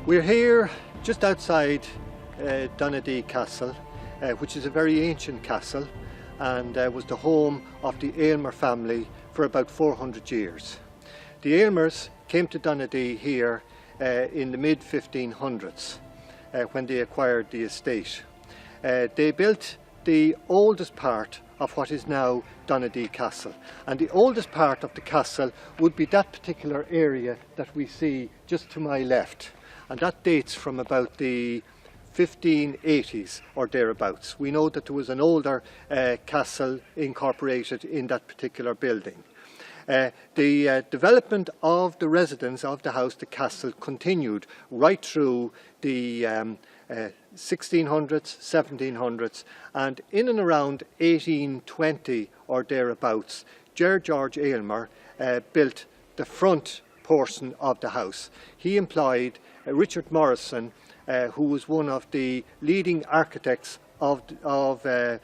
We're here just outside Donadea Castle, which is a very ancient castle and was the home of the Aylmer family for about 400 years. The Aylmers came to Donadea here in the mid-1500s when they acquired the estate. They built the oldest part of what is now Donadea Castle, and the oldest part of the castle would be that particular area that we see just to my left, and that dates from about the 1580s or thereabouts. We know that there was an older castle incorporated in that particular building. The development of the residence of the house, the castle, continued right through the 1600s, 1700s, and in and around 1820 or thereabouts, George Aylmer built the front portion of the house. He employed Richard Morrison, who was one of the leading architects of that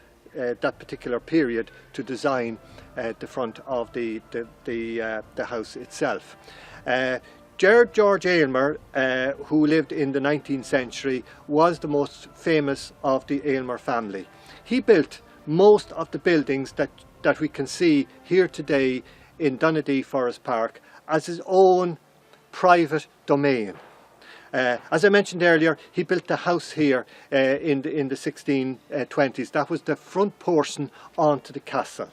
particular period, to design the front of the house itself. George Aylmer, who lived in the 19th century, was the most famous of the Aylmer family. He built most of the buildings that we can see here today in Donadea Forest Park as his own private domain. As I mentioned earlier, he built the house here in the 1620s. That was the front portion onto the castle.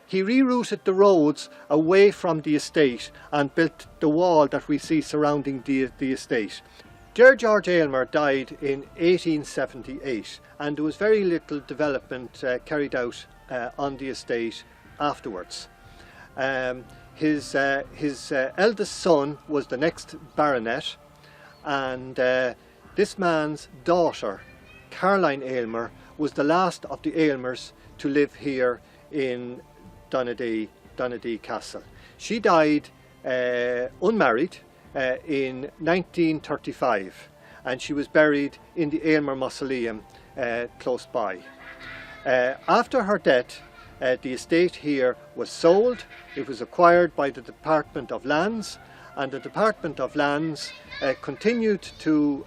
He rerouted the roads away from the estate and built the wall that we see surrounding the estate. George Aylmer died in 1878, and there was very little development carried out on the estate afterwards. His eldest son was the next baronet, and this man's daughter, Caroline Aylmer, was the last of the Aylmers to live here in Donadea Castle. She died unmarried in 1935, and she was buried in the Aylmer Mausoleum close by. After her death, the estate here was sold. It was acquired by the Department of Lands, and the Department of Lands continued to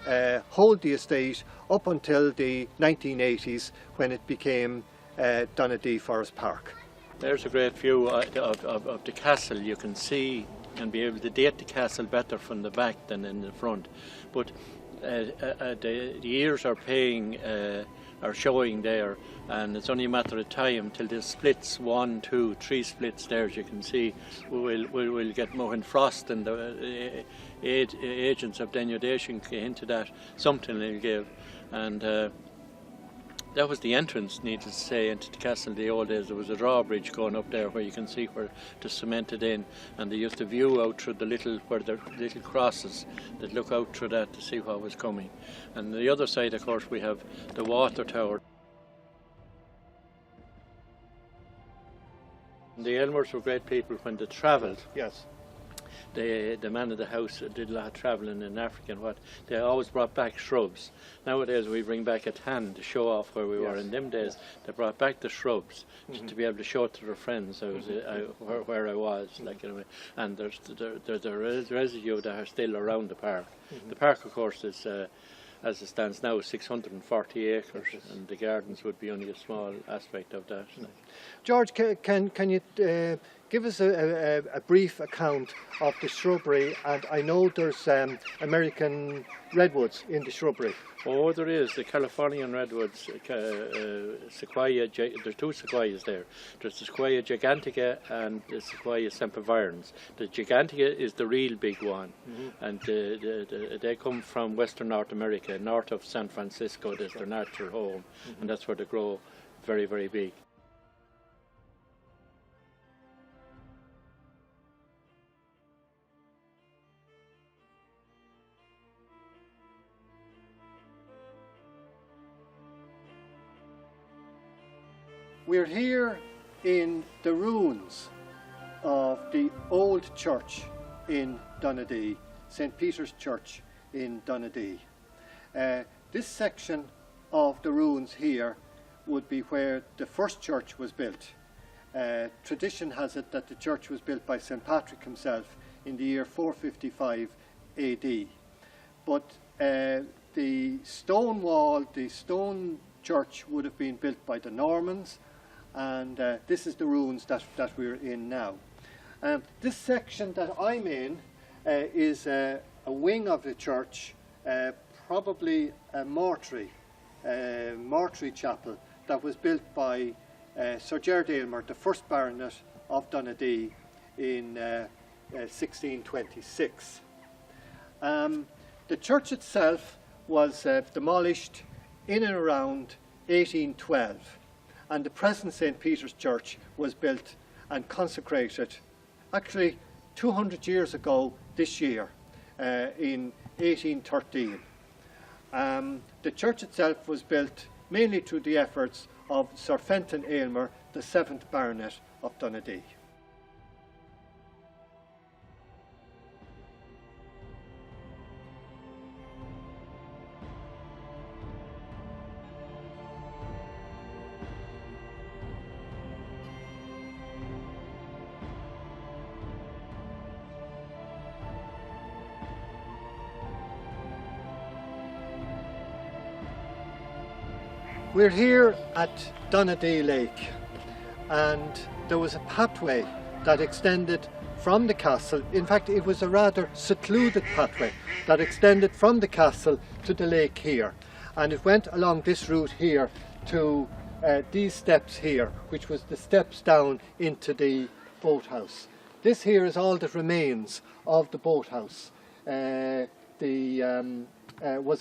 hold the estate up until the 1980s, when it became Donadea Forest Park. There's a great view of the castle. You can see and be able to date the castle better from the back than in the front. But the years are showing there, and it's only a matter of time till the splits, 1, 2, 3 splits there, as you can see. We'll get Mohan Frost and the agents of denudation into that. Something they'll give. And that was the entrance, needless to say, into the castle in the old days. There was a drawbridge going up there where you can see where it's cemented in, and they used to view out through the little crosses that look out through that to see what was coming. And the other side, of course, we have the water tower. The Aylmers were great people when they travelled. Yes. The man of the house did a lot of travelling in Africa, and they always brought back shrubs. Nowadays we bring back a tan to show off where we were. In them days they brought back the shrubs to be able to show it to their friends. Where I was, like, you know, and there's residue that are still around the park. The park, of course, is as it stands now, 640 acres, and the gardens would be only a small aspect of that. George, can you give us a brief account of the shrubbery? And I know there's American redwoods in the shrubbery. Oh, there is. The Californian redwoods, sequoia, there's 2 sequoias there. There's the sequoia gigantica and the sequoia sempervirens. The gigantica is the real big one, and they come from western North America, north of San Francisco. That's their natural home, and that's where they grow very, very big. We're here in the ruins of the old church in Donadea, St. Peter's Church in Donadea. This section of the ruins here would be where the first church was built. Tradition has it that the church was built by St. Patrick himself in the year 455 AD. but the stone wall, the stone church would have been built by the Normans, and this is the ruins that we're in now. This section that I'm in is a wing of the church, probably a mortuary chapel that was built by Sir Gerard Aylmer, the first Baronet of Donadea, in 1626. The church itself was demolished in and around 1812, and the present St. Peter's Church was built and consecrated actually 200 years ago this year, in 1813. The church itself was built mainly through the efforts of Sir Fenton Aylmer, the 7th Baronet of Donadea. We're here at Donadea Lake, and there was a pathway that extended from the castle. In fact, it was a rather secluded pathway that extended from the castle to the lake here, and it went along this route here to these steps here, which was the steps down into the boathouse. This here is all that remains of the boathouse. Was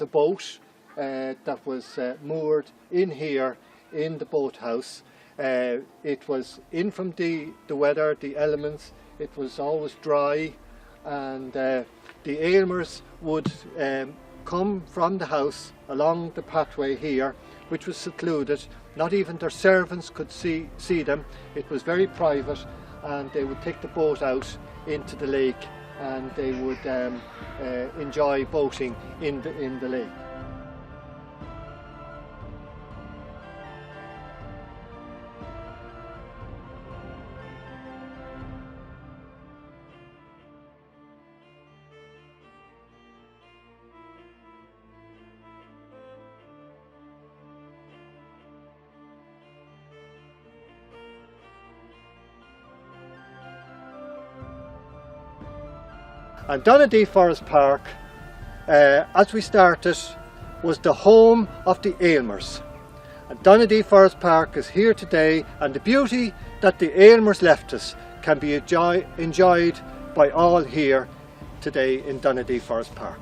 a boat that was moored in here in the boathouse. It was in from the weather, the elements. It was always dry, and the Aylmers would come from the house along the pathway here, which was secluded. Not even their servants could see them. It was very private, and they would take the boat out into the lake, and they would enjoy boating in the lake. And Donadea Forest Park, as we started, was the home of the Aylmers. And Donadea Forest Park is here today, and the beauty that the Aylmers left us can be enjoyed by all here today in Donadea Forest Park.